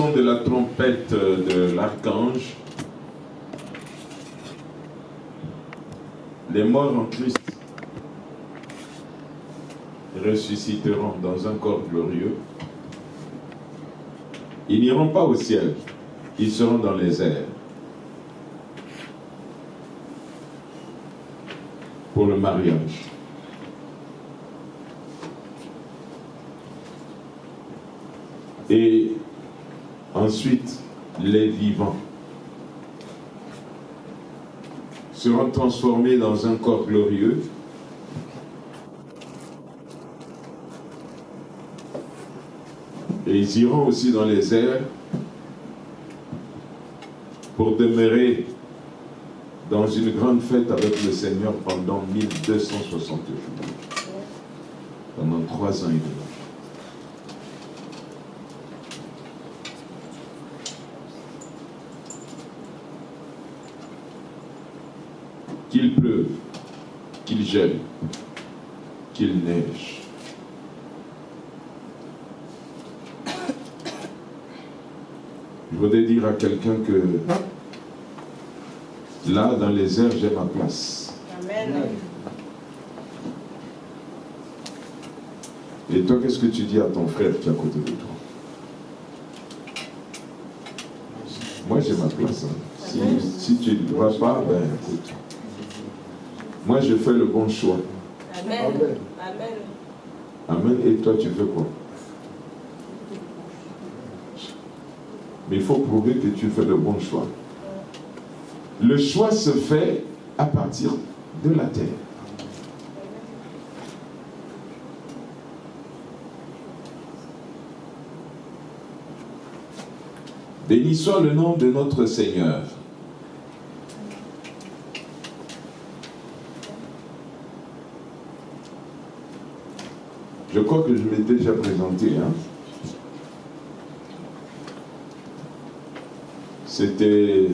son de la trompette de l'archange, les morts en Christ ressusciteront dans un corps glorieux. Ils n'iront pas au ciel, ils seront dans les airs. Pour le mariage. Et ensuite, les vivants seront transformés dans un corps glorieux. Et ils iront aussi dans les airs pour demeurer dans une grande fête avec le Seigneur pendant 1260 jours. Pendant 3 ans et demi. Qu'il pleuve, qu'il gèle, qu'il neige. Je voudrais dire à quelqu'un que là, dans les airs, j'ai ma place. Amen. Et toi, qu'est-ce que tu dis à ton frère qui est à côté de toi? Moi, j'ai ma place. Hein. Si tu ne vas pas, ben écoute. Moi, je fais le bon choix. Amen. Amen. Amen. Et toi, tu fais quoi? Mais il faut prouver que tu fais le bon choix. Le choix se fait à partir de la terre. Béni soit le nom de notre Seigneur. Je crois que je m'étais déjà présenté. Hein? C'était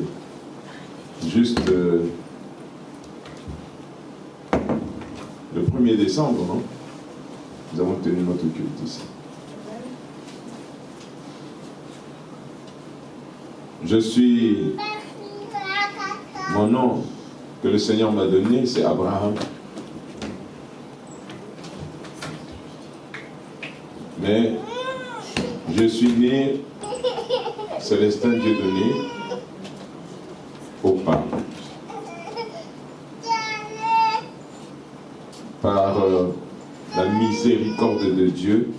juste le 1er décembre, non? Nous avons tenu notre culte ici. Je suis... Mon nom que le Seigneur m'a donné, c'est Abraham. Mais je suis né Célestin Dieudonné au pape. Par la miséricorde de Dieu,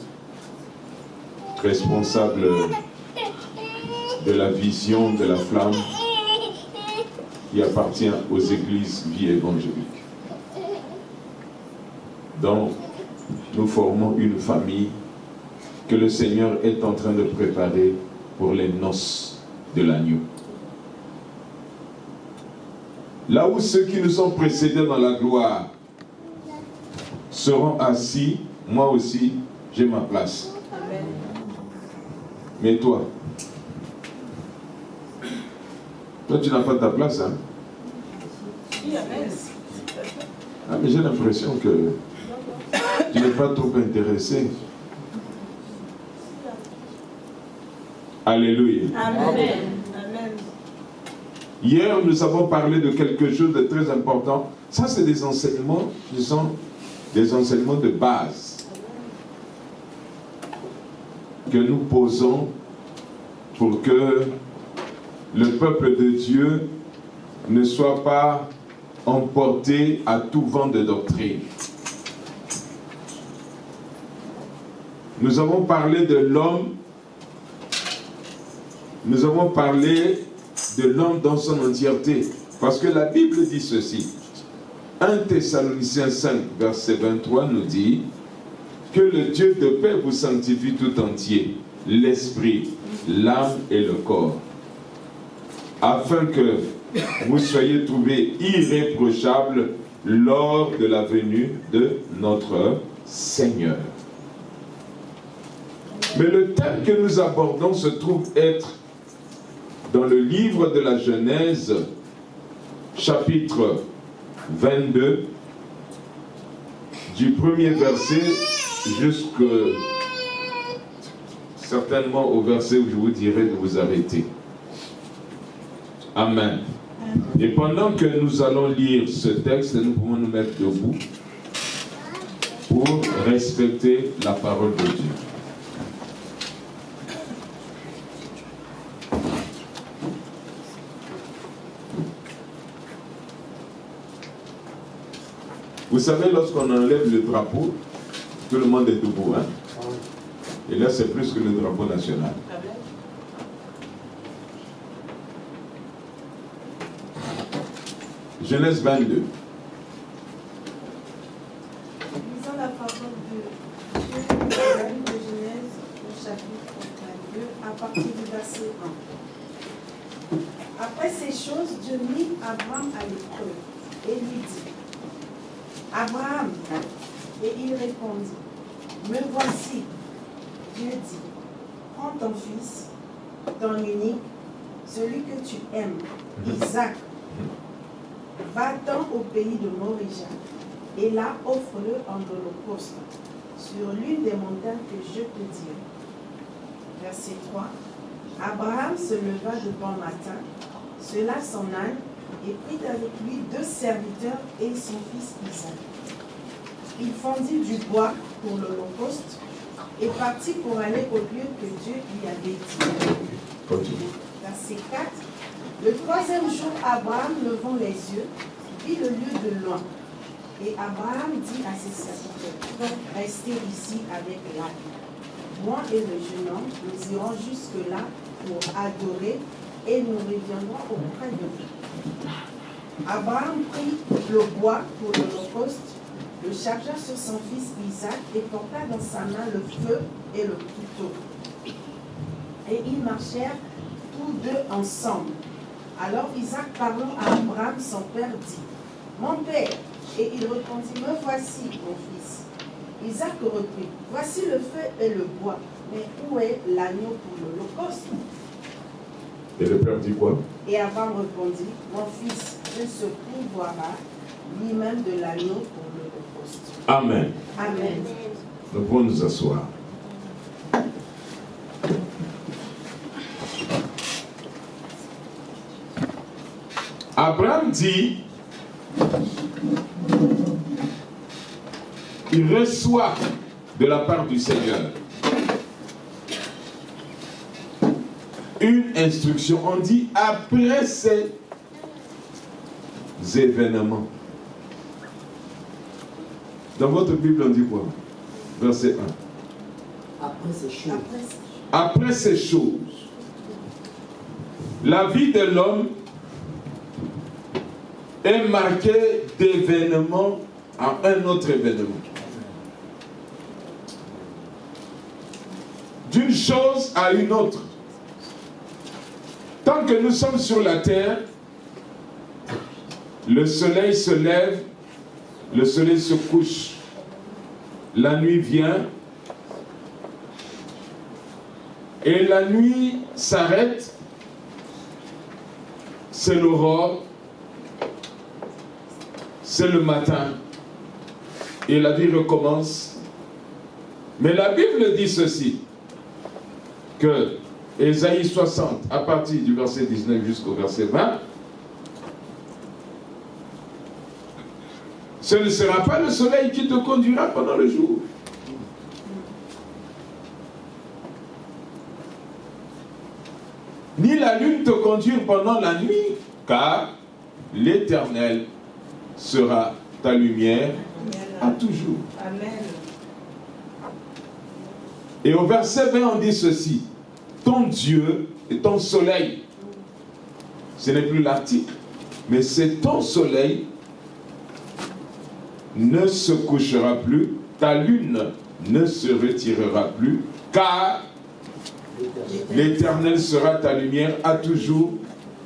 responsable de la vision de la flamme qui appartient aux églises vie évangélique. Donc, nous formons une famille que le Seigneur est en train de préparer pour les noces de l'agneau. Là où ceux qui nous ont précédés dans la gloire seront assis, moi aussi, j'ai ma place. Amen. Mais toi, tu n'as pas ta place, hein? Oui, amen. Ah, mais j'ai l'impression que tu n'es pas trop intéressé. Alléluia. Amen. Amen. Hier, nous avons parlé de quelque chose de très important. Ça, c'est des enseignements qui sont des enseignements de base que nous posons pour que le peuple de Dieu ne soit pas emporté à tout vent de doctrine. Nous avons parlé de l'homme. Nous avons parlé de l'homme dans son entièreté. Parce que la Bible dit ceci. 1 Thessaloniciens 5, verset 23 nous dit que le Dieu de paix vous sanctifie tout entier, l'esprit, l'âme et le corps, afin que vous soyez trouvés irréprochables lors de la venue de notre Seigneur. Mais le thème que nous abordons se trouve être dans le livre de la Genèse, chapitre 22, du premier verset jusqu'au certainement au verset où je vous dirai de vous arrêter. Amen. Et pendant que nous allons lire ce texte, nous pouvons nous mettre debout pour respecter la parole de Dieu. Vous savez, lorsqu'on enlève le drapeau, tout le monde est debout, hein? Et là, c'est plus que le drapeau national. Genèse 22. Lisons la parole de Dieu dans la livre de Genèse, au chapitre 22, à partir du verset 1. Après ces choses, Dieu mit Abraham à l'épreuve et lui dit: Abraham, et il répondit: Me voici. Dieu dit: Prends ton fils, ton unique, celui que tu aimes, Isaac. Va-t'en au pays de Moria, et là offre-le en holocauste, sur l'une des montagnes que je te dirai. Verset 3. Abraham se leva de bon matin, sela son âne, et prit avec lui 2 serviteurs et son fils Isaac. Il fondit du bois pour l'holocauste, et partit pour aller au lieu que Dieu lui avait dit. Verset 4. Le 3e jour, Abraham, levant les yeux, vit le lieu de loin. Et Abraham dit à ses serviteurs: Restez ici avec l'âne. Moi et le jeune homme, nous irons jusque-là pour adorer, et nous reviendrons auprès de vous. Abraham prit le bois pour l'holocauste, le chargea sur son fils Isaac et porta dans sa main le feu et le couteau. Et ils marchèrent tous deux ensemble. Alors Isaac, parlant à Abraham, son père, dit: Mon père. Et il répondit: Me voici, mon fils. Isaac reprit: Voici le feu et le bois, mais où est l'agneau pour l'holocauste? Et le père dit quoi? Et Abraham répondit: Mon fils, Dieu se pourvoira lui-même de l'agneau pour l'holocauste. Amen. Amen. Nous pouvons nous asseoir. Abraham dit, il reçoit de la part du Seigneur une instruction. On dit après ces événements. Dans votre Bible, on dit quoi? Verset 1. Après ces choses. Après ces choses, la vie de l'homme est marquée d'événement à un autre événement. D'une chose à une autre. Tant que nous sommes sur la terre, le soleil se lève, le soleil se couche, la nuit vient, et la nuit s'arrête, c'est l'aurore, c'est le matin, et la vie recommence. Mais la Bible dit ceci, que Ésaïe 60, à partir du verset 19 jusqu'au verset 20, ce ne sera pas le soleil qui te conduira pendant le jour. Ni la lune te conduire pendant la nuit, car l'Éternel sera ta lumière à toujours. Amen. Et au verset 20, on dit ceci: ton Dieu et ton soleil, ce n'est plus l'article, mais c'est ton soleil, ne se couchera plus, ta lune ne se retirera plus, car l'Éternel sera ta lumière à toujours,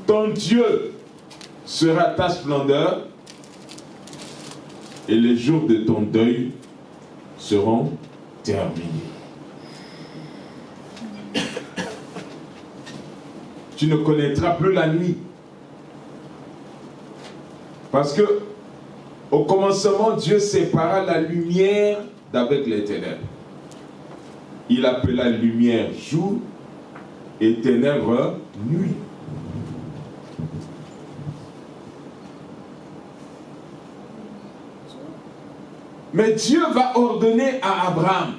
ton Dieu sera ta splendeur, et les jours de ton deuil seront terminés. Tu ne connaîtras plus la nuit. Parce que au commencement, Dieu sépara la lumière d'avec les ténèbres. Il appela lumière jour et ténèbres nuit. Mais Dieu va ordonner à Abraham.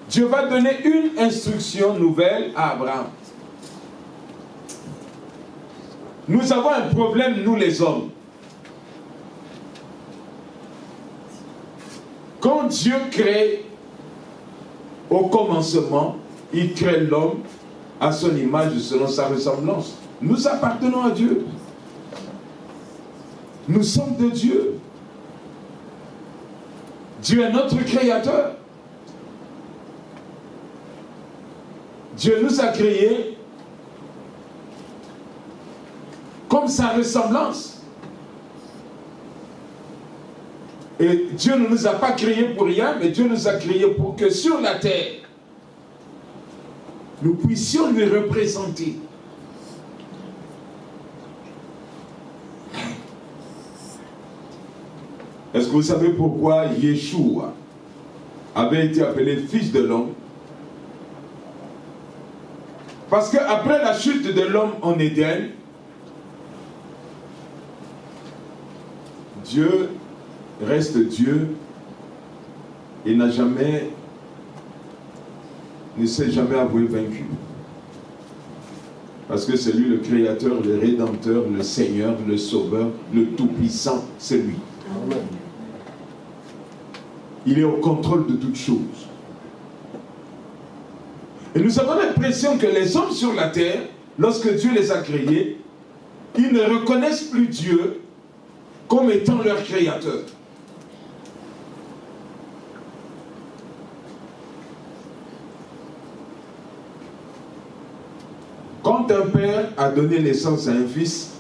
Dieu va donner une instruction nouvelle à Abraham. Nous avons un problème, nous les hommes. Quand Dieu crée, au commencement, il crée l'homme à son image selon sa ressemblance. Nous appartenons à Dieu. Nous sommes de Dieu. Dieu est notre créateur. Dieu nous a créés comme sa ressemblance. Et Dieu ne nous a pas créés pour rien, mais Dieu nous a créés pour que sur la terre, nous puissions lui représenter. Est-ce que vous savez pourquoi Yeshua avait été appelé fils de l'homme? Parce qu'après la chute de l'homme en Éden, Dieu reste Dieu et ne s'est jamais avoué vaincu. Parce que c'est lui le créateur, le rédempteur, le Seigneur, le sauveur, le tout-puissant, c'est lui. Amen. Il est au contrôle de toutes choses. Et nous avons l'impression que les hommes sur la terre, lorsque Dieu les a créés, ils ne reconnaissent plus Dieu comme étant leur créateur. Quand un père a donné naissance à un fils,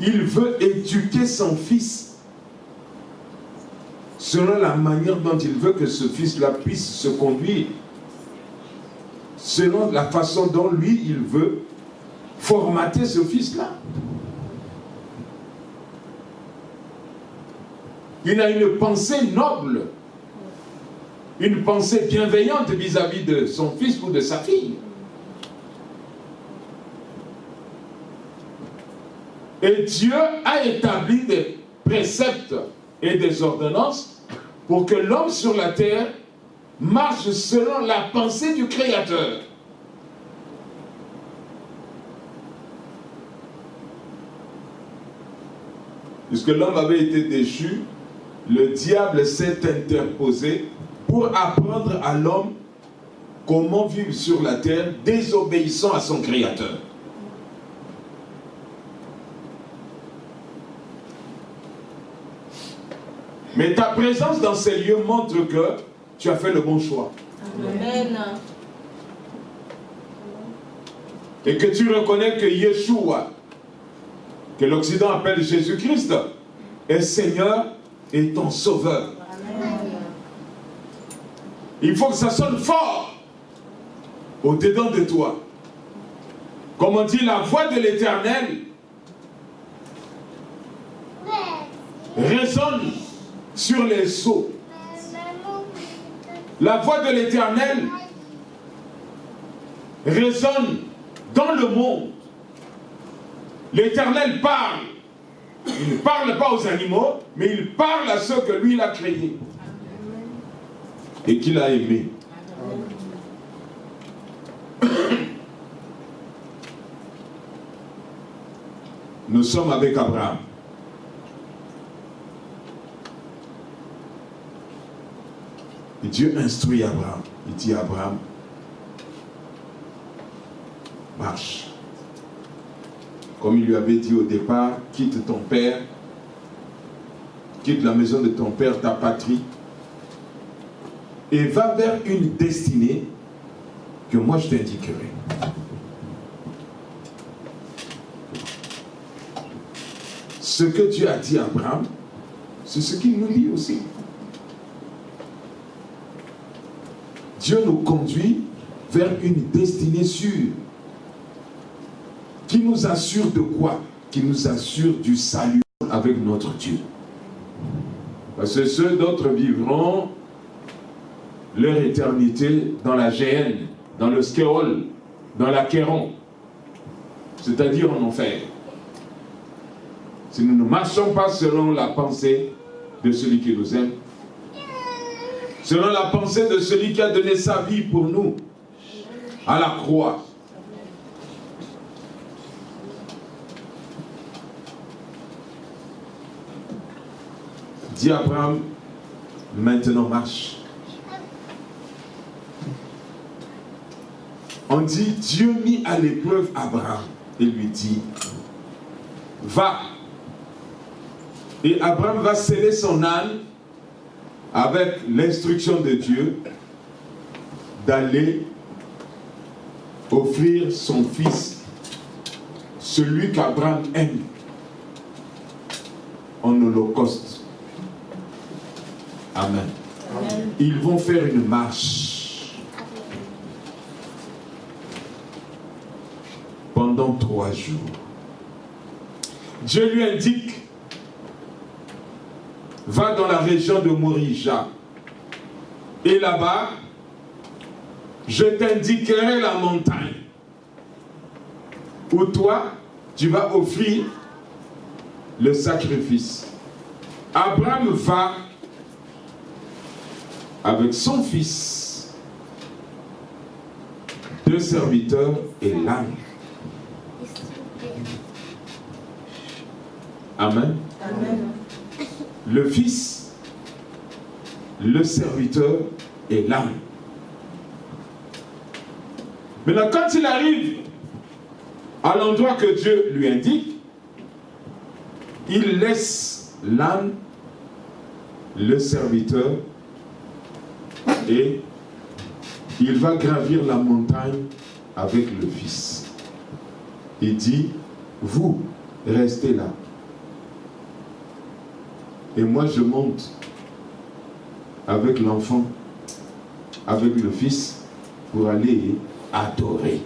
il veut éduquer son fils selon la manière dont il veut que ce fils-là puisse se conduire, selon la façon dont lui, il veut formater ce fils-là. Il a une pensée noble, une pensée bienveillante vis-à-vis de son fils ou de sa fille. Et Dieu a établi des préceptes et des ordonnances pour que l'homme sur la terre marche selon la pensée du Créateur. Puisque l'homme avait été déchu, le diable s'est interposé pour apprendre à l'homme comment vivre sur la terre désobéissant à son Créateur. Mais ta présence dans ces lieux montre que tu as fait le bon choix. Amen. Et que tu reconnais que Yeshua, que l'Occident appelle Jésus-Christ, est Seigneur et ton Sauveur. Amen. Il faut que ça sonne fort au-dedans de toi. Comme on dit, la voix de l'Éternel résonne sur les eaux. La voix de l'Éternel résonne dans le monde. L'Éternel parle. Il ne parle pas aux animaux, mais il parle à ceux que lui il a créés et qu'il a aimés. Nous sommes avec Abraham. Et Dieu instruit Abraham. Il dit à Abraham, marche. Comme il lui avait dit au départ, quitte ton père, quitte la maison de ton père, ta patrie, et va vers une destinée que moi je t'indiquerai. Ce que Dieu a dit à Abraham, c'est ce qu'il nous dit aussi. Dieu nous conduit vers une destinée sûre. Qui nous assure de quoi? Qui nous assure du salut avec notre Dieu. Parce que ceux d'autres vivront leur éternité dans la géhenne, dans le skéol, dans la kéron, c'est-à-dire en enfer. Si nous ne marchons pas selon la pensée de celui qui nous aime, selon la pensée de celui qui a donné sa vie pour nous à la croix. Dit Abraham, maintenant marche. On dit, Dieu mit à l'épreuve Abraham et lui dit, va. Et Abraham va sceller son âne avec l'instruction de Dieu d'aller offrir son fils, celui qu'Abraham aime, en holocauste. Amen. Amen. Ils vont faire une marche pendant 3 jours. Dieu lui indique, va dans la région de Morija. Et là-bas, je t'indiquerai la montagne où toi, tu vas offrir le sacrifice. Abraham va avec son fils, 2 serviteurs et l'âne. Amen. Amen. Le fils, le serviteur et l'âne. Maintenant, quand il arrive à l'endroit que Dieu lui indique, il laisse l'âne, le serviteur, et il va gravir la montagne avec le fils. Il dit, vous, restez là. Et moi, je monte avec l'enfant, avec le fils, pour aller adorer.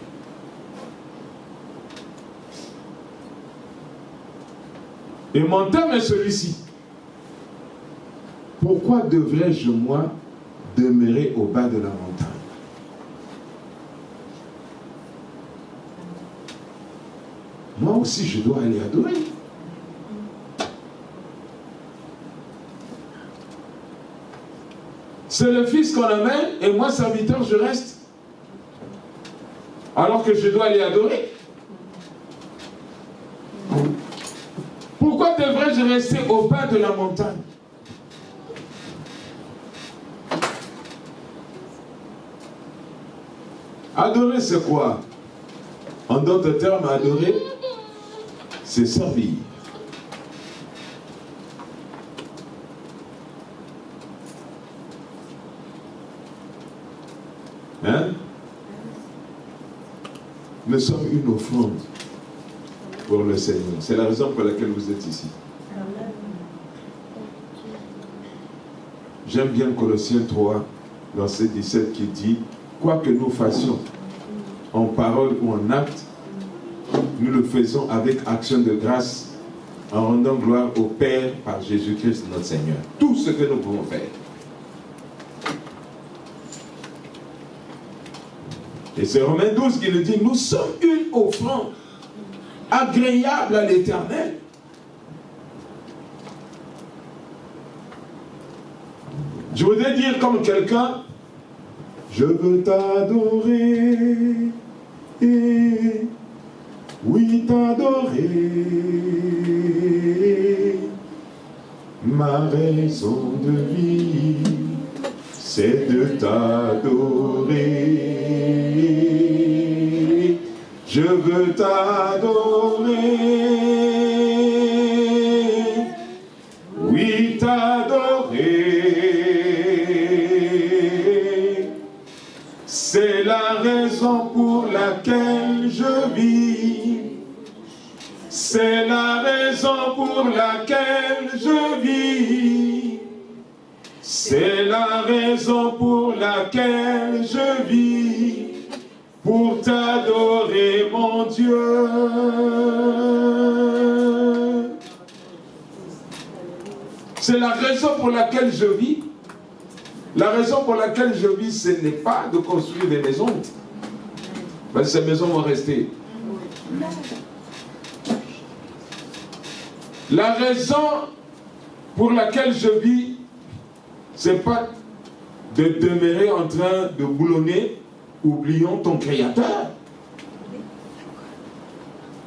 Et mon thème est celui-ci. Pourquoi devrais-je, moi, demeurer au bas de la montagne? Moi aussi, je dois aller adorer. C'est le fils qu'on amène et moi, serviteur, je reste. Alors que je dois aller adorer. Pourquoi devrais-je rester au bas de la montagne? Adorer, c'est quoi? En d'autres termes, adorer, c'est servir. Hein? Nous sommes une offrande pour le Seigneur. C'est la raison pour laquelle vous êtes ici. Amen. J'aime bien Colossiens 3, verset 17 qui dit, quoi que nous fassions, en parole ou en acte, nous le faisons avec action de grâce, en rendant gloire au Père par Jésus-Christ notre Seigneur. Tout ce que nous pouvons faire. Et c'est Romains 12 qui nous dit, nous sommes une offrande agréable à l'Éternel. Je voudrais dire comme quelqu'un, je veux t'adorer, oui t'adorer, ma raison de vie, c'est de t'adorer. Je veux t'adorer, oui t'adorer. C'est la raison pour laquelle je vis. C'est la raison pour laquelle je vis. C'est la raison pour laquelle je vis. Pour t'adorer, mon Dieu. C'est la raison pour laquelle je vis. La raison pour laquelle je vis, ce n'est pas de construire des maisons. Ben, ces maisons vont rester. La raison pour laquelle je vis, c'est pas de demeurer en train de boulonner, oublions ton Créateur.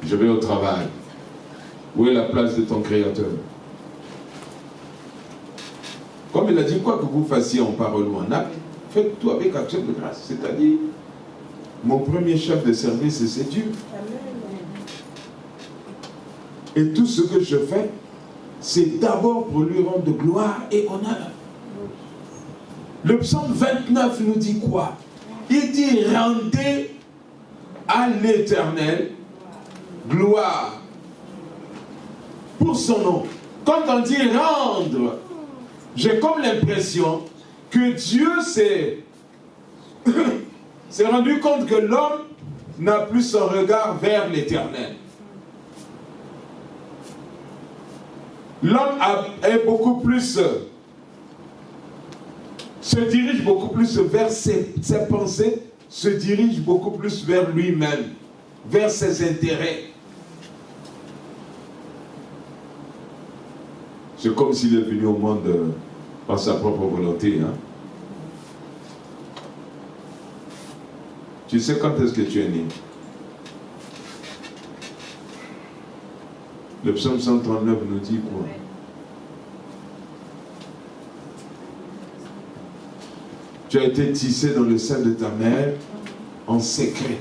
Je vais au travail. Où est la place de ton Créateur? Comme il a dit, quoi que vous fassiez en parole ou en acte, faites tout avec action de grâce. C'est-à-dire, mon premier chef de service, c'est Dieu. Et tout ce que je fais, c'est d'abord pour lui rendre gloire et honneur. Le psaume 29 nous dit quoi? Il dit, rendez à l'Éternel gloire pour son nom. Quand on dit rendre, j'ai comme l'impression que Dieu s'est rendu compte que l'homme n'a plus son regard vers l'Éternel. L'homme est beaucoup plus, se dirige beaucoup plus vers ses pensées, se dirige beaucoup plus vers lui-même, vers ses intérêts. C'est comme s'il est venu au monde par sa propre volonté. Hein? Tu sais quand est-ce que tu es né? Le psaume 139 nous dit quoi? Tu as été tissé dans le sein de ta mère en secret.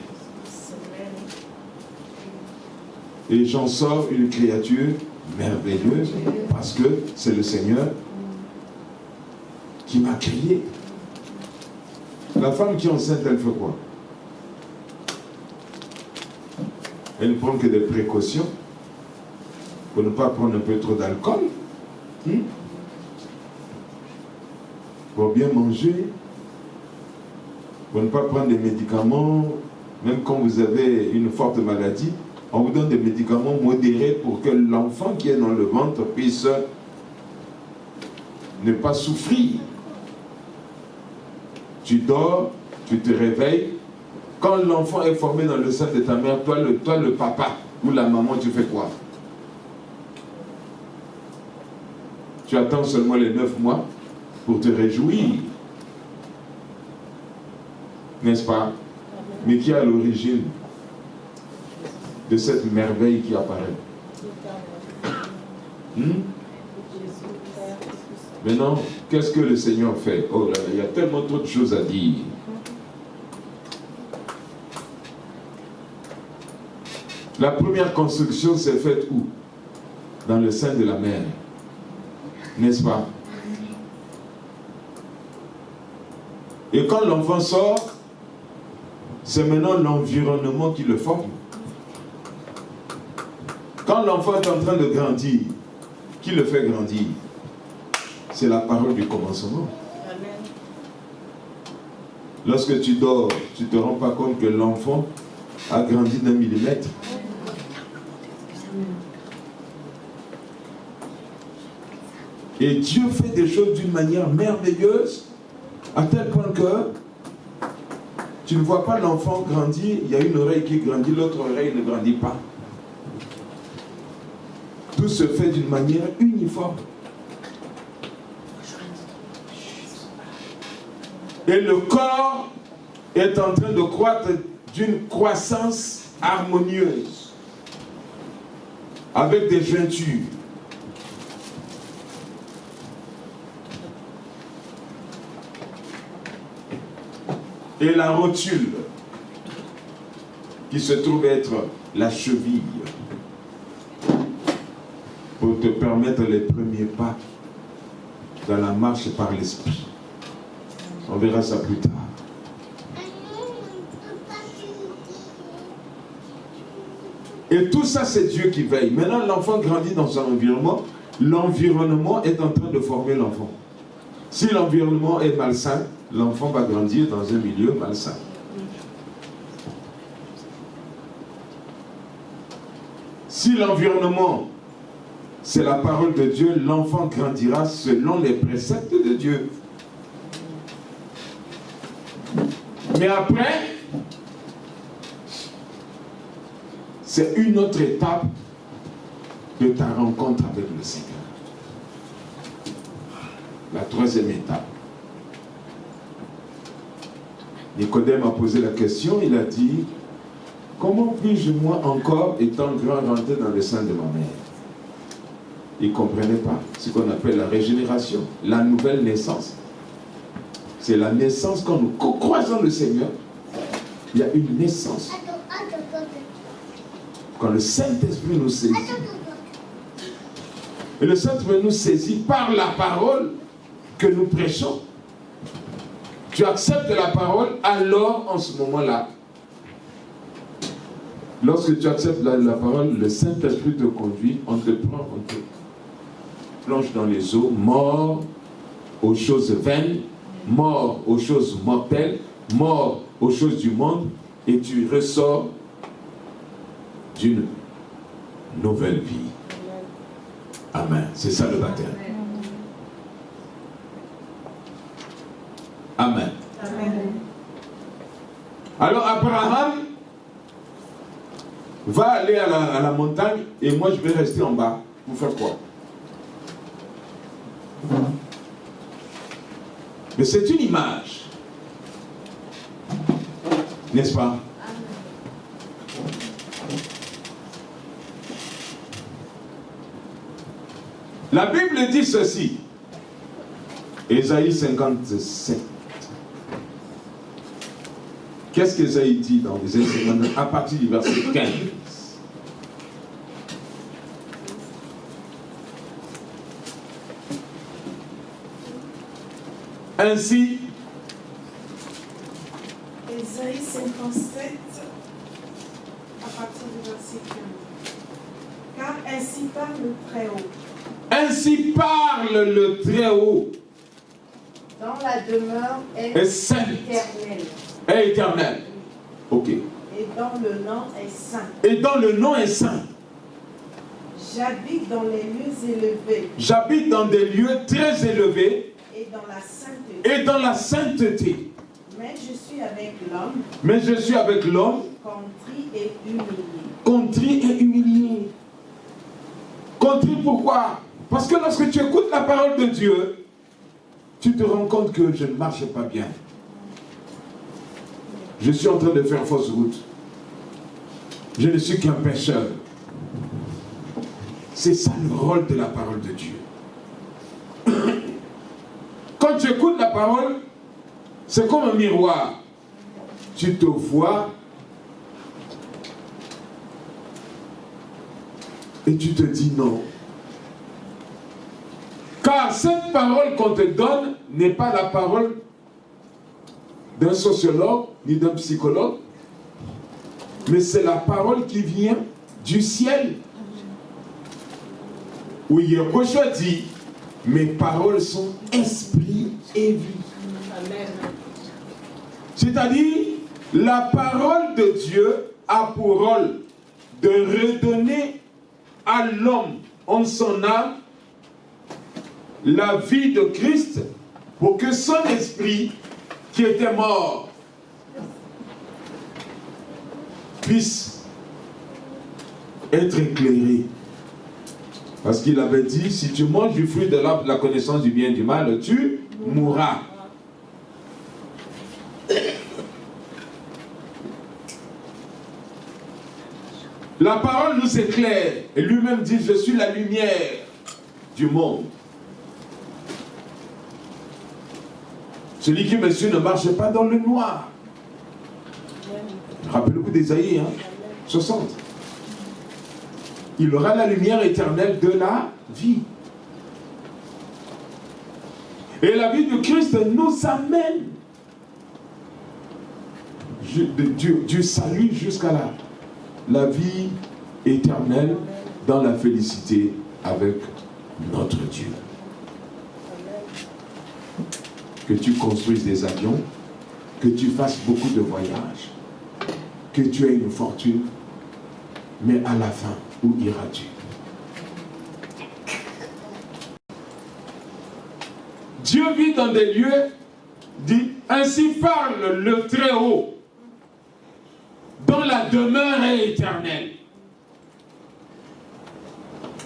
Et j'en sors une créature merveilleuse parce que c'est le Seigneur qui m'a créé. La femme qui est enceinte, elle fait quoi? Elle ne prend que des précautions pour ne pas prendre un peu trop d'alcool, pour bien manger, pour ne pas prendre des médicaments, même quand vous avez une forte maladie, on vous donne des médicaments modérés pour que l'enfant qui est dans le ventre puisse ne pas souffrir. Tu dors, tu te réveilles. Quand l'enfant est formé dans le sein de ta mère, toi le papa ou la maman, tu fais quoi? Tu attends seulement les 9 mois pour te réjouir. N'est-ce pas? Mais qui est à l'origine de cette merveille qui apparaît? Maintenant, qu'est-ce que le Seigneur fait? Oh là là, il y a tellement trop de choses à dire. La première construction s'est faite où? Dans le sein de la mère. N'est-ce pas? Et quand l'enfant sort, c'est maintenant l'environnement qui le forme. Quand l'enfant est en train de grandir, qui le fait grandir? C'est la parole du commencement. Amen. Lorsque tu dors, tu ne te rends pas compte que l'enfant a grandi d'1 millimètre. Et Dieu fait des choses d'une manière merveilleuse, à tel point que tu ne vois pas l'enfant grandir, il y a une oreille qui grandit, l'autre oreille ne grandit pas. Tout se fait d'une manière uniforme. Et le corps est en train de croître d'une croissance harmonieuse, avec des jointures. Et la rotule, qui se trouve être la cheville, pour te permettre les premiers pas dans la marche par l'esprit. On verra ça plus tard. Et tout ça, c'est Dieu qui veille. Maintenant, l'enfant grandit dans son environnement. L'environnement est en train de former l'enfant. Si l'environnement est malsain, l'enfant va grandir dans un milieu malsain. Si l'environnement, c'est la parole de Dieu, l'enfant grandira selon les préceptes de Dieu. Mais après, c'est une autre étape de ta rencontre avec le Seigneur. La troisième étape. Nicodème a posé la question, il a dit, comment puis-je moi encore, étant grand, rentrer dans le sein de ma mère? Il ne comprenait pas ce qu'on appelle la régénération, la nouvelle naissance. C'est la naissance quand nous croisons le Seigneur. Il y a une naissance. Quand le Saint-Esprit nous saisit. Et le Saint-Esprit nous saisit par la parole que nous prêchons. Tu acceptes la parole, alors en ce moment-là, lorsque tu acceptes la parole, le Saint-Esprit te conduit, on te prend, on te plonge dans les eaux, mort aux choses vaines, mort aux choses mortelles, mort aux choses du monde, et tu ressors d'une nouvelle vie. Amen. C'est ça le baptême. Amen. Amen. Alors Abraham va aller à la montagne et moi je vais rester en bas. Pour faire quoi? Mais c'est une image. N'est-ce pas? La Bible dit ceci. Ésaïe 57. Qu'est-ce qu'Ésaïe dit dans Ésaïe 59 à partir du verset 15? Ainsi, Ésaïe 57, à partir du verset 15. Car ainsi parle le Très-Haut. ainsi parle le Très-Haut. Dans la demeure Est sainte. éternelle. Est éternel. Ok. Et dans le nom est saint. Et dans le nom est saint. J'habite dans les lieux élevés J'habite dans des lieux très élevés et dans la sainteté. et dans la sainteté. Mais je suis avec l'homme Mais je suis avec l'homme contrit et humilié. contrit et humilié. Contrit pourquoi? Parce que lorsque tu écoutes la parole de Dieu, tu te rends compte que je ne marche pas bien. Je suis en train de faire fausse route. Je ne suis qu'un pécheur. C'est ça le rôle de la parole de Dieu. Quand tu écoutes la parole, c'est comme un miroir. Tu te vois et tu te dis non. Car cette parole qu'on te donne n'est pas la parole d'un sociologue ni d'un psychologue, mais c'est la parole qui vient du ciel. Où Yeshua dit, mes paroles sont esprit et vie. Amen. C'est-à-dire, la parole de Dieu a pour rôle de redonner à l'homme en son âme la vie de Christ pour que son esprit qui était mort puisse être éclairé. Parce qu'il avait dit, si tu manges du fruit de l'arbre de la connaissance du bien et du mal, tu mourras. La parole nous éclaire. Et lui-même dit, je suis la lumière du monde. Celui qui me suit ne marche pas dans le noir. Rappelez-vous d'Ésaïe 60. Il aura la lumière éternelle de la vie. Et la vie de Christ nous amène du salut jusqu'à la vie éternelle dans la félicité avec notre Dieu. Que tu construises des avions, que tu fasses beaucoup de voyages, que tu aies une fortune, mais à la fin, où iras-tu? dans des lieux, dit, ainsi parle le Très-Haut, dont la demeure est éternelle.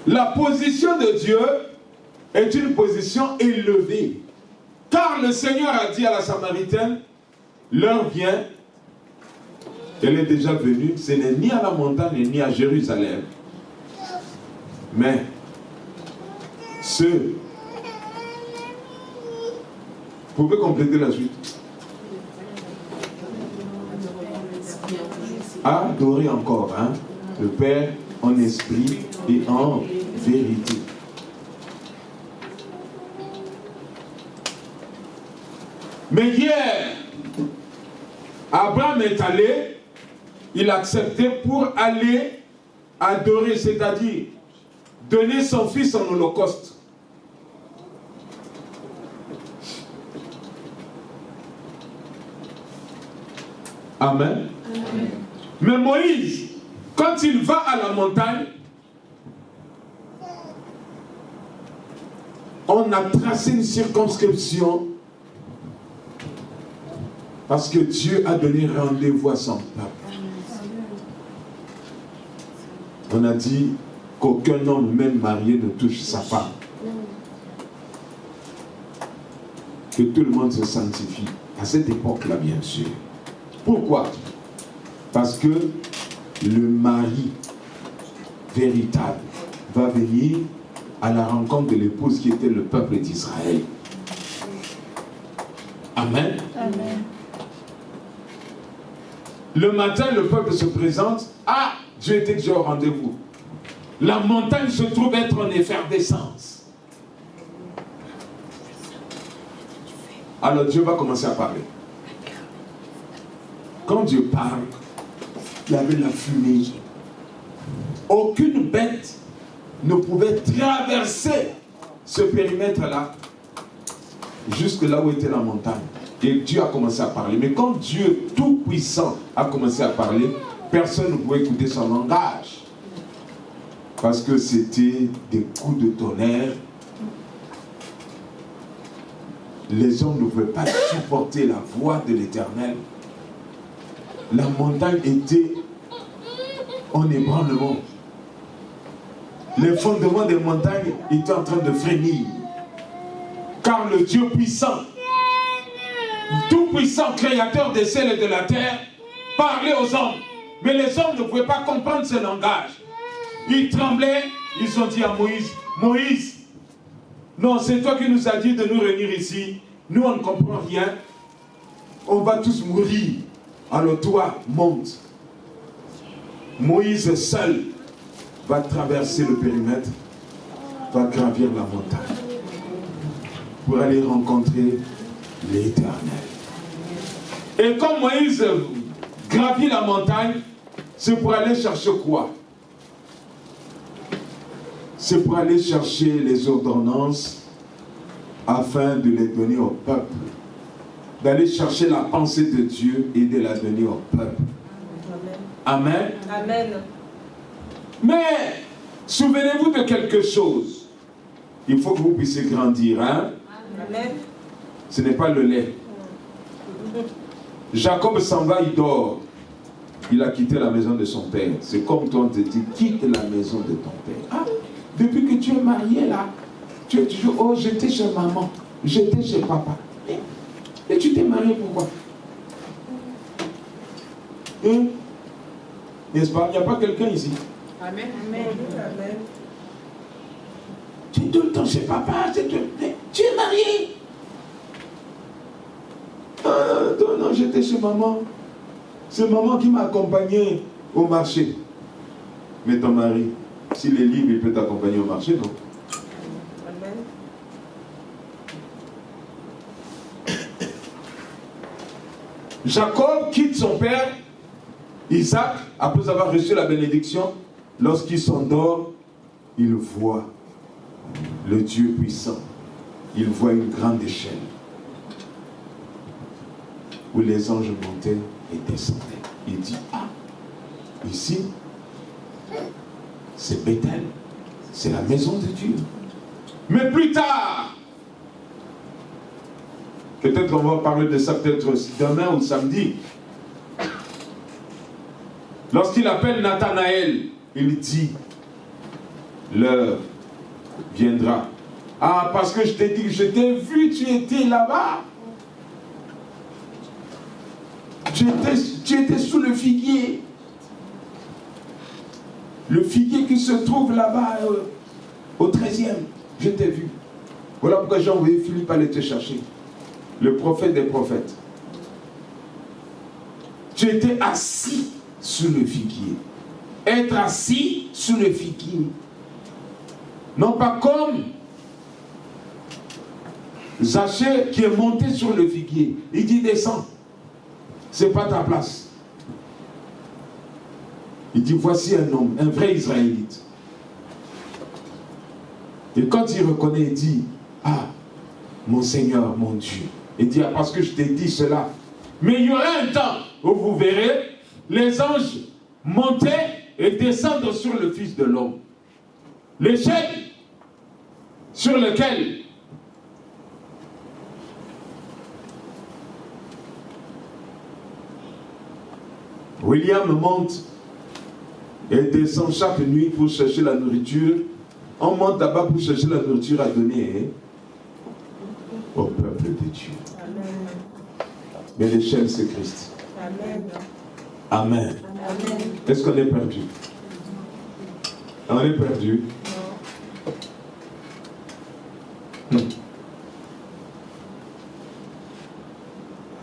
La position de Dieu est une position élevée. Car le Seigneur a dit à la Samaritaine, l'heure vient, elle est déjà venue, ce n'est ni à la montagne ni à Jérusalem, mais ceux... Vous pouvez compléter la suite. Adorer encore, hein, le Père en esprit et en vérité. Mais hier, Abraham est allé, il a accepté pour aller adorer, c'est-à-dire donner son fils en holocauste. Amen. Amen. Mais Moïse, quand il va à la montagne, on a tracé une circonscription parce que Dieu a donné rendez-vous à son peuple. On a dit qu'aucun homme, même marié, ne touche sa femme. Que tout le monde se sanctifie. À cette époque-là, bien sûr. Pourquoi? Parce que le mari véritable va venir à la rencontre de l'épouse qui était le peuple d'Israël. Amen. Amen. Le matin, le peuple se présente. Ah, Dieu était déjà au rendez-vous. La montagne se trouve être en effervescence. Alors Dieu va commencer à parler. Quand Dieu parle, il y avait la fumée. Aucune bête ne pouvait traverser ce périmètre-là jusque là où était la montagne. Et Dieu a commencé à parler. Mais quand Dieu Tout-Puissant a commencé à parler, personne ne pouvait écouter son langage. Parce que c'était des coups de tonnerre. Les hommes ne pouvaient pas supporter la voix de l'Éternel. La montagne était en ébranlement. Les fondements des montagnes étaient en train de frémir. Car le Dieu puissant, tout-puissant, créateur des ciels et de la terre, parlait aux hommes. Mais les hommes ne pouvaient pas comprendre ce langage. Ils tremblaient, ils ont dit à Moïse, Moïse, non, c'est toi qui nous as dit de nous réunir ici. Nous, on ne comprend rien. On va tous mourir. Alors toi, monte. Moïse seul va traverser le périmètre, va gravir la montagne pour aller rencontrer l'Éternel. Et quand Moïse gravit la montagne, c'est pour aller chercher quoi? C'est pour aller chercher les ordonnances afin de les donner au peuple. D'aller chercher la pensée de Dieu et de la donner au peuple. Amen. Amen. Mais, souvenez-vous de quelque chose. Il faut que vous puissiez grandir. Hein? Amen. Ce n'est pas le lait. Jacob s'en va, il dort. Il a quitté la maison de son père. C'est comme toi, on te dit, quitte la maison de ton père. Ah, depuis que tu es marié là, tu es toujours, oh, j'étais chez maman, j'étais chez papa. Et tu t'es marié pourquoi? N'est-ce pas? Il n'y a pas quelqu'un ici. Amen. Amen. Amen. Tu es tout le temps chez papa, tu es marié. Non, j'étais chez maman. C'est maman qui m'a accompagné au marché. Mais ton mari, s'il est libre, il peut t'accompagner au marché, non? Amen. Jacob quitte son père, Isaac, après avoir reçu la bénédiction. Lorsqu'il s'endort, il voit le Dieu puissant. Il voit une grande échelle où les anges montaient et descendaient. Il dit, ah, ici, c'est Bethel, c'est la maison de Dieu. Mais plus tard, Peut-être on va parler de ça peut-être demain ou samedi. Lorsqu'il appelle Nathanaël, il dit, l'heure viendra. Ah, parce que je t'ai dit, je t'ai vu, tu étais là-bas. Tu étais sous le figuier. Le figuier qui se trouve là-bas au 13e. Je t'ai vu. Voilà pourquoi j'ai envoyé Philippe aller te chercher. Le prophète des prophètes. Tu étais assis sous le figuier. Être assis sous le figuier. Non pas comme Zachée qui est monté sur le figuier. Il dit descends. C'est pas ta place. Il dit voici un homme, un vrai Israélite. Et quand il reconnaît, il dit ah, mon Seigneur, mon Dieu. Il dit ah, parce que je t'ai dit cela. Mais il y aura un temps où vous verrez les anges monter et descendre sur le Fils de l'homme. L'échelle sur lequel William monte et descend chaque nuit pour chercher la nourriture. On monte là-bas pour chercher la nourriture à donner au peuple de Dieu. Amen. Mais l'échelle, c'est Christ. Amen. Amen. Amen. Est-ce qu'on est perdu? On est perdu?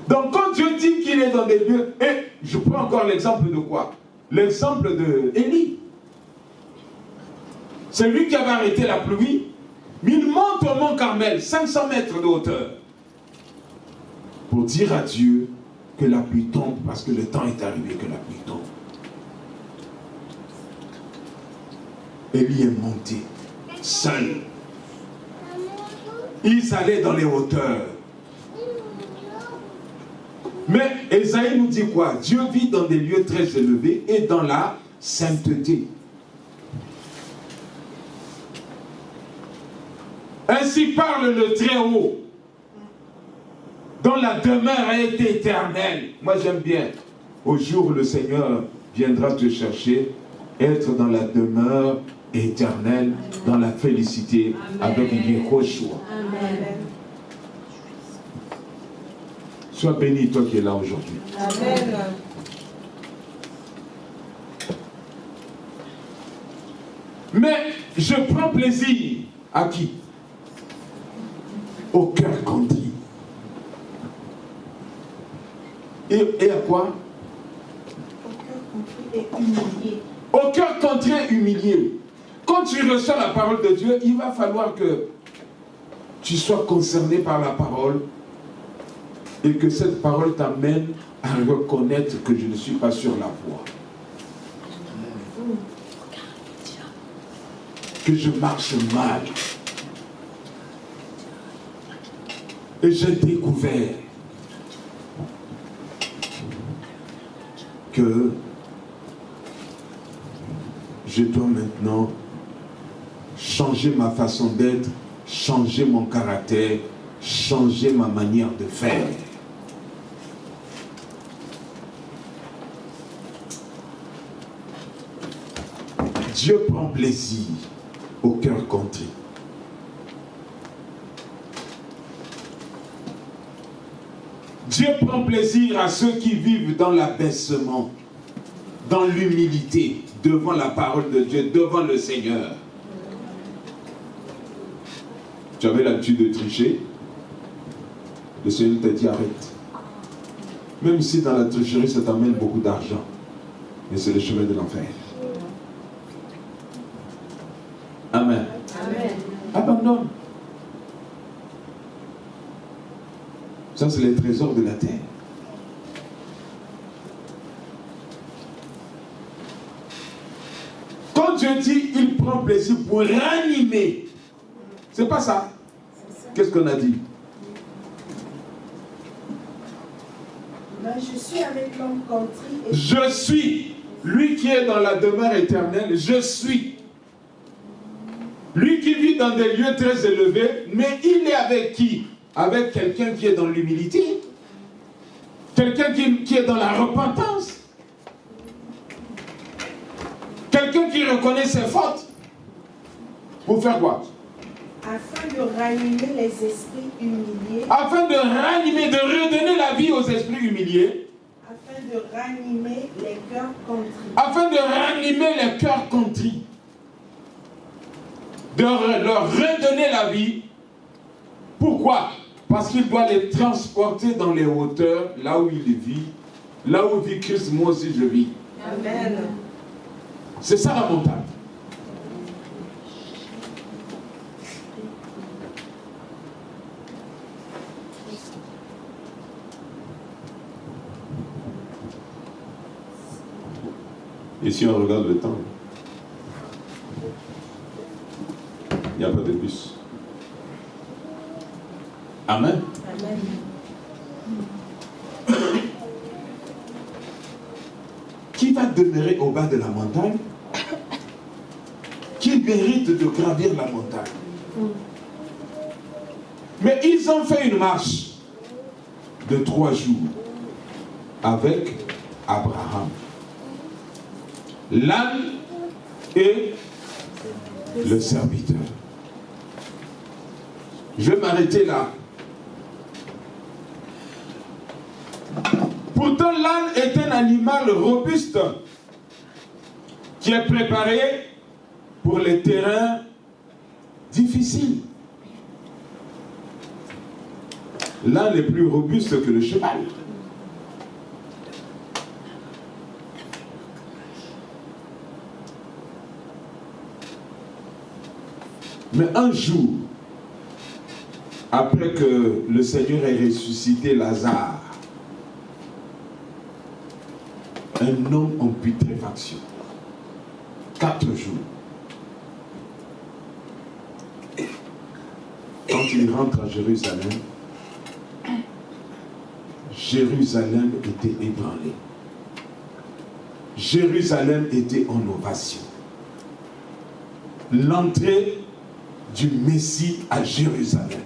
Donc quand Dieu dit qu'il est dans des lieux, et je prends encore l'exemple de quoi? L'exemple de Élie. C'est lui qui avait arrêté la pluie, mais il monte au mont Carmel, 500 mètres de hauteur, pour dire à Dieu que la pluie tombe, parce que le temps est arrivé que la pluie tombe. Élie est monté, seul. Ils allaient dans les hauteurs. Mais Ésaïe nous dit quoi? Dieu vit dans des lieux très élevés et dans la sainteté. Ainsi parle le Très-Haut, dont la demeure a été éternelle. Moi j'aime bien. Au jour où le Seigneur viendra te chercher, être dans la demeure éternelle, dans la félicité, avec Yehoshua. Amen. Sois béni, toi qui es là aujourd'hui. Amen. Mais je prends plaisir à qui? Au cœur contrit. Et à quoi? Au cœur contrit et humilié. Au cœur contrit et humilié. Quand tu reçois la parole de Dieu, il va falloir que tu sois concerné par la parole et que cette parole t'amène à reconnaître que je ne suis pas sur la voie. Que je marche mal. Et j'ai découvert que je dois maintenant changer ma façon d'être, changer mon caractère, changer ma manière de faire. Dieu prend plaisir au cœur contrit. Dieu prend plaisir à ceux qui vivent dans l'abaissement, dans l'humilité, devant la parole de Dieu, devant le Seigneur. Tu avais l'habitude de tricher, le Seigneur t'a dit arrête. Même si dans la tricherie ça t'amène beaucoup d'argent, mais c'est le chemin de l'enfer. Amen. Amen. Abandonne. Ça, c'est les trésors de la terre. Quand Dieu dit, il prend plaisir pour ranimer. C'est pas ça. Qu'est-ce qu'on a dit? Ben, je suis avec l'homme contrit et Je suis. Lui qui est dans la demeure éternelle, je suis. Lui qui vit dans des lieux très élevés, mais il est avec qui? avec quelqu'un qui est dans l'humilité, quelqu'un qui est dans la repentance, quelqu'un qui reconnaît ses fautes. Pour faire quoi? Afin de ranimer les esprits humiliés. Afin de ranimer, de redonner la vie aux esprits humiliés. Afin de ranimer les cœurs contrits. Afin de ranimer les cœurs contrits. De leur redonner la vie. Pourquoi? Parce qu'il doit les transporter dans les hauteurs, là où il vit. Là où vit Christ, moi aussi je vis. Amen. C'est ça la montagne. Et si on regarde le temps, il n'y a pas de bus. Amen. Amen. Qui va demeurer au bas de la montagne? Qui mérite de gravir la montagne? Mais ils ont fait une marche de 3 jours avec Abraham, l'âne et le serviteur. Je vais m'arrêter là. Pourtant, l'âne est un animal robuste qui est préparé pour les terrains difficiles. L'âne est plus robuste que le cheval. Mais un jour, après que le Seigneur ait ressuscité Lazare, un homme en putréfaction, 4 jours, quand il rentre à Jérusalem, Jérusalem était ébranlée. Jérusalem était en ovation. L'entrée du Messie à Jérusalem.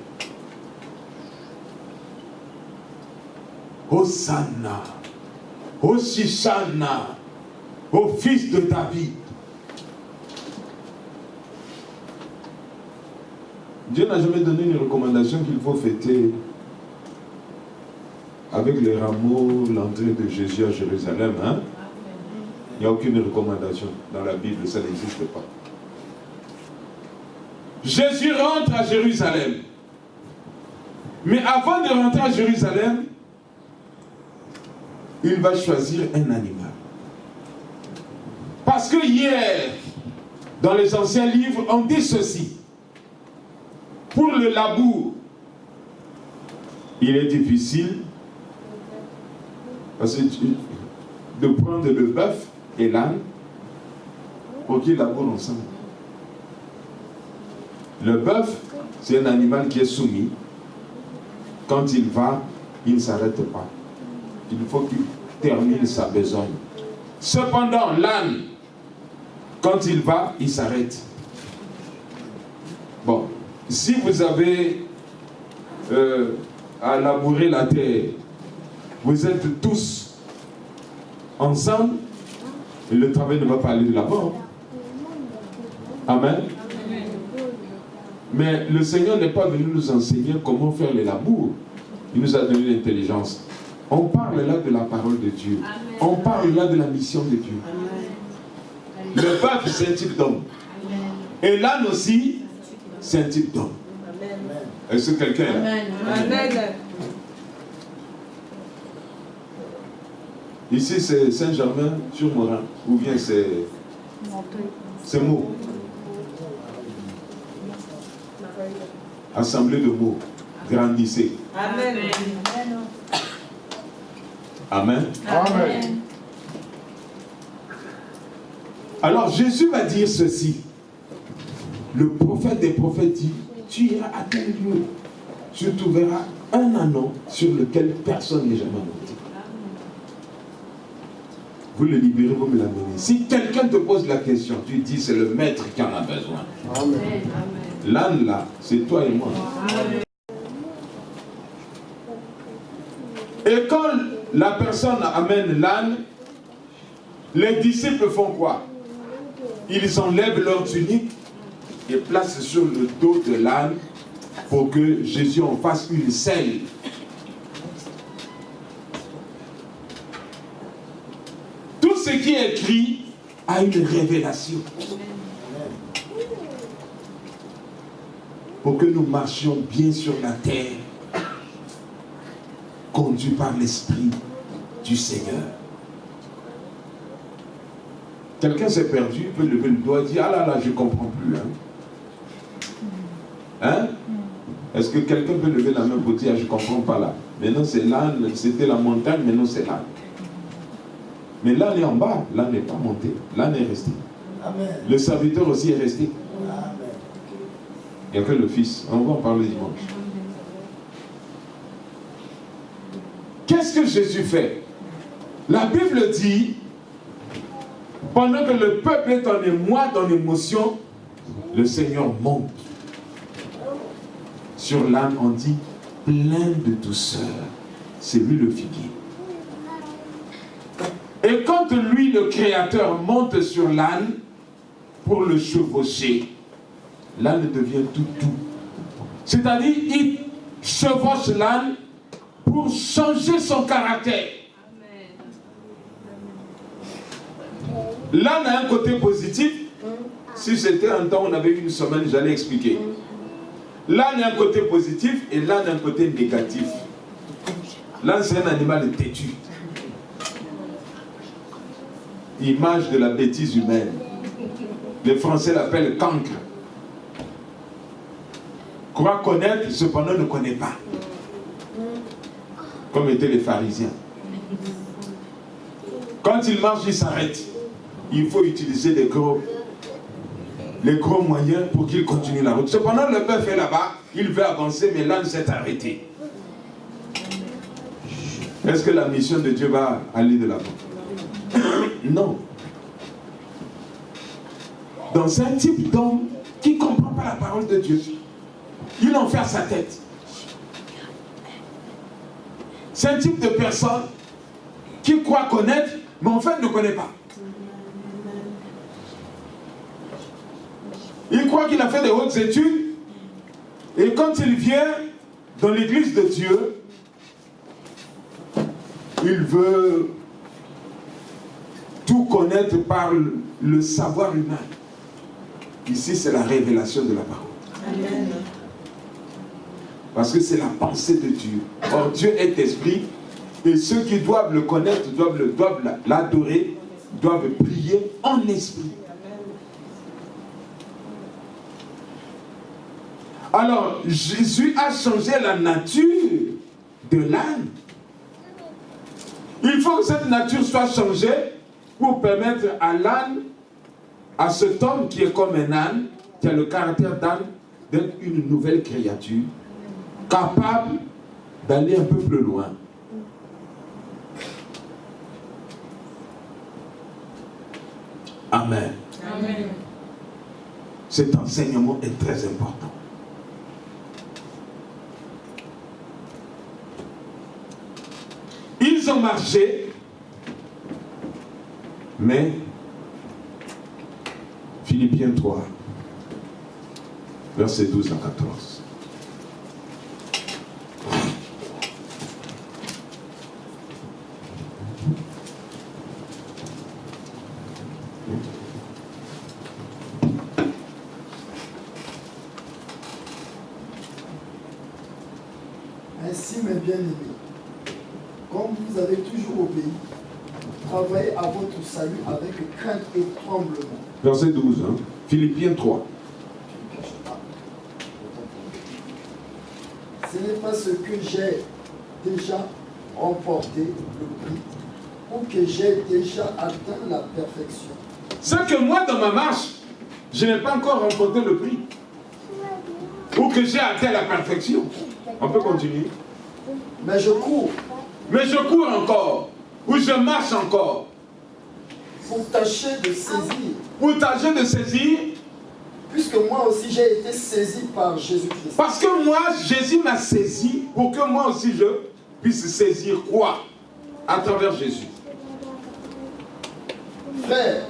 Hosanna, Hosanna, au fils de David. Dieu n'a jamais donné une recommandation qu'il faut fêter avec les rameaux, l'entrée de Jésus à Jérusalem. Hein? Il n'y a aucune recommandation. Dans la Bible, ça n'existe pas. Jésus rentre à Jérusalem. Mais avant de rentrer à Jérusalem, il va choisir un animal. Parce que hier, dans les anciens livres, on dit ceci. Pour le labour, il est difficile parce que de prendre le bœuf et l'âne pour qu'ils labourent ensemble. Le bœuf, c'est un animal qui est soumis. Quand il va, il ne s'arrête pas. Il faut qu'il termine sa besogne. Cependant, l'âne, quand il va, il s'arrête. Bon, si vous avez à labourer la terre, vous êtes tous ensemble, et le travail ne va pas aller de là-bas. Amen. Mais le Seigneur n'est pas venu nous enseigner comment faire les labours. Il nous a donné l'intelligence. On parle là de la parole de Dieu. Amen. On parle là de la mission de Dieu. Amen. Le peuple, c'est un type d'homme. Et l'âne aussi, c'est un type d'homme. Est-ce que quelqu'un est là? Amen. Ici, c'est Saint-Germain-sur-Morin. Ou bien c'est Meaux. Assemblée de Meaux. Grandissez. Amen. Amen. Amen. Alors Jésus va dire ceci. Le prophète des prophètes dit, tu iras à tel lieu, tu trouveras un ânon sur lequel personne n'est jamais monté. Vous le libérez, vous me l'amenez. Si quelqu'un te pose la question, tu dis c'est le maître qui en a besoin. L'âne là, c'est toi et moi. Et quand la personne amène l'âne, les disciples font quoi? Ils enlèvent leur tunique et placent sur le dos de l'âne pour que Jésus en fasse une selle. Tout ce qui est écrit a une révélation. Pour que nous marchions bien sur la terre, conduits par l'Esprit du Seigneur. Quelqu'un s'est perdu, il peut lever le doigt et dire, ah là là, je ne comprends plus. Hein? Est-ce que quelqu'un peut lever la main pour dire, ah, je ne comprends pas là? Maintenant c'est l'âne, c'était la montagne, maintenant c'est l'âne. Mais l'âne est en bas, l'âne n'est pas monté, l'âne est resté. Amen. Le serviteur aussi est resté. Amen. Il n'y a que le Fils. On va en parler dimanche. Qu'est-ce que Jésus fait? La Bible dit, pendant que le peuple est en émoi, dans l'émotion, le Seigneur monte. Sur l'âne, on dit, plein de douceur. C'est lui le figuier. Et quand lui, le Créateur, monte sur l'âne pour le chevaucher, l'âne devient tout doux. C'est-à-dire, il chevauche l'âne pour changer son caractère. L'âne a un côté positif. Si c'était un temps, on avait une semaine, j'allais expliquer. L'âne a un côté positif et l'âne a un côté négatif. L'âne, c'est un animal têtu. Image de la bêtise humaine. Les Français l'appellent cancre. Croit connaître, cependant ne connaît pas. Comme étaient les pharisiens. Quand il marche, il s'arrête. Il faut utiliser les gros moyens pour qu'il continue la route. Cependant, le bœuf est là-bas, il veut avancer, mais l'âne s'est arrêté. Est-ce que la mission de Dieu va aller de l'avant? Non. Donc c'est un type d'homme qui ne comprend pas la parole de Dieu. Il en fait à sa tête. C'est un type de personne qui croit connaître, mais en fait ne connaît pas. Il croit qu'il a fait des hautes études, et quand il vient dans l'église de Dieu, il veut tout connaître par le savoir humain. Ici, c'est la révélation de la parole. Amen. Parce que c'est la pensée de Dieu. Or, Dieu est esprit, et ceux qui doivent le connaître, doivent l'adorer, doivent prier en esprit. Alors, Jésus a changé la nature de l'âne. Il faut que cette nature soit changée pour permettre à l'âne, à cet homme qui est comme un âne, qui a le caractère d'âne, d'être une nouvelle créature, capable d'aller un peu plus loin. Amen. Amen. Cet enseignement est très important. Ils ont marché, mais Philippiens 3, versets 12 à 14. Ainsi, mes bien-aimés, comme vous avez toujours obéi, travaillez à votre salut avec crainte et tremblement. Verset 12, hein? Philippiens 3. Ce n'est pas ce que j'ai déjà remporté le prix, ou que j'ai déjà atteint la perfection. C'est que moi, dans ma marche, je n'ai pas encore remporté le prix, ou que j'ai atteint la perfection. On peut continuer. Mais je cours. Mais je cours encore, ou je marche encore. Pour tâcher de saisir. Pour tâcher de saisir. Puisque moi aussi j'ai été saisi par Jésus-Christ. Parce que moi, Jésus m'a saisi pour que moi aussi puisse saisir quoi? À travers Jésus. Frère,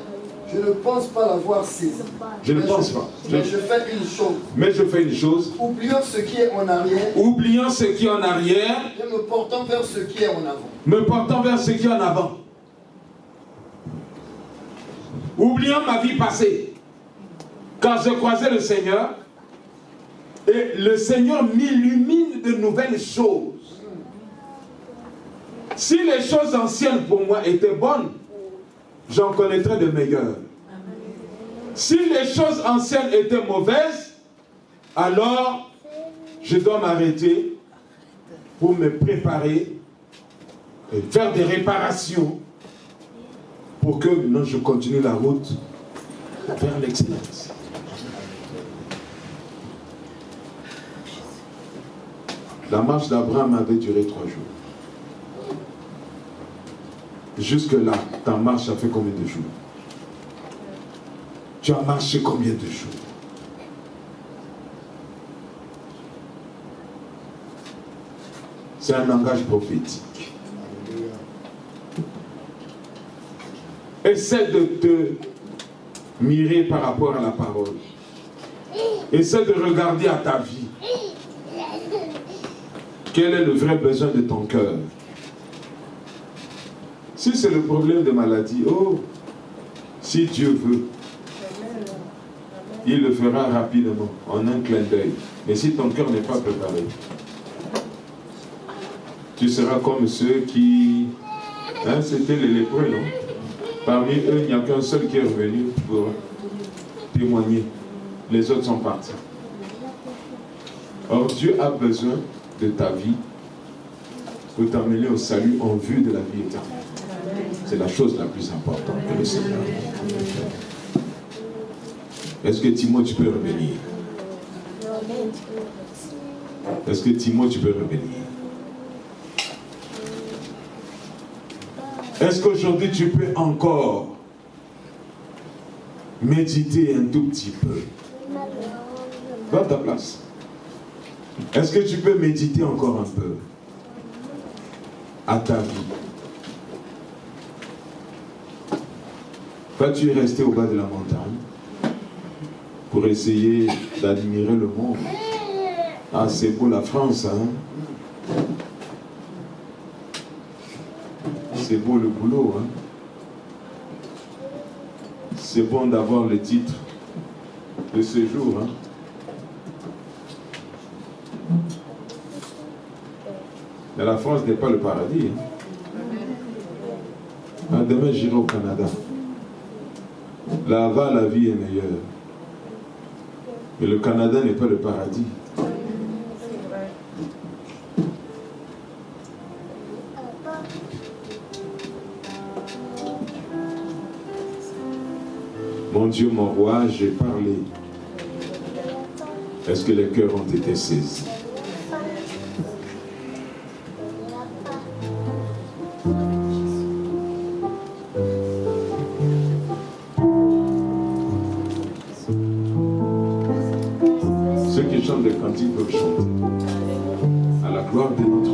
je ne pense pas l'avoir saisi. Je ne pense pas. Mais je fais une chose. Mais je fais une chose. Oubliant ce qui est en arrière. Oubliant ce qui est en arrière. Et me portant vers ce qui est en avant. Me portant vers ce qui est en avant. Oubliant ma vie passée. Quand je croisais le Seigneur, et le Seigneur m'illumine de nouvelles choses. Si les choses anciennes pour moi étaient bonnes, j'en connaîtrais de meilleures. Si les choses anciennes étaient mauvaises, alors je dois m'arrêter pour me préparer et faire des réparations pour que maintenant je continue la route vers l'excellence. La marche d'Abraham avait duré 3 jours. Jusque-là, ta marche a fait combien de jours? Tu as marché combien de jours? C'est un langage prophétique. Essaie de te mirer par rapport à la parole. Essaie de regarder à ta vie. Quel est le vrai besoin de ton cœur? Si c'est le problème de maladie, oh, si Dieu veut, il le fera rapidement, en un clin d'œil. Mais si ton cœur n'est pas préparé, tu seras comme ceux qui... Hein, c'était les lépreux, non? Parmi eux, il n'y a qu'un seul qui est revenu pour témoigner. Les autres sont partis. Or, Dieu a besoin de ta vie pour t'amener au salut en vue de la vie éternelle. C'est la chose la plus importante que le Seigneur. Est-ce que Timothée, tu peux revenir? Est-ce que Timothée, tu peux revenir? Est-ce qu'aujourd'hui tu peux encore méditer un tout petit peu? Va à ta place. Est-ce que tu peux méditer encore un peu à ta vie? Vas-tu rester au bas de la montagne pour essayer d'admirer le monde? Ah, c'est beau la France, hein? C'est beau le boulot, hein? C'est bon d'avoir le titre de ce jour, hein? Mais la France n'est pas le paradis, hein? Ah, demain, j'irai au Canada. Là-bas, la vie est meilleure. Mais le Canada n'est pas le paradis. Mon Dieu, mon roi, j'ai parlé. Est-ce que les cœurs ont été saisis? Ceux qui chantent des cantiques peuvent chanter. À la gloire de notre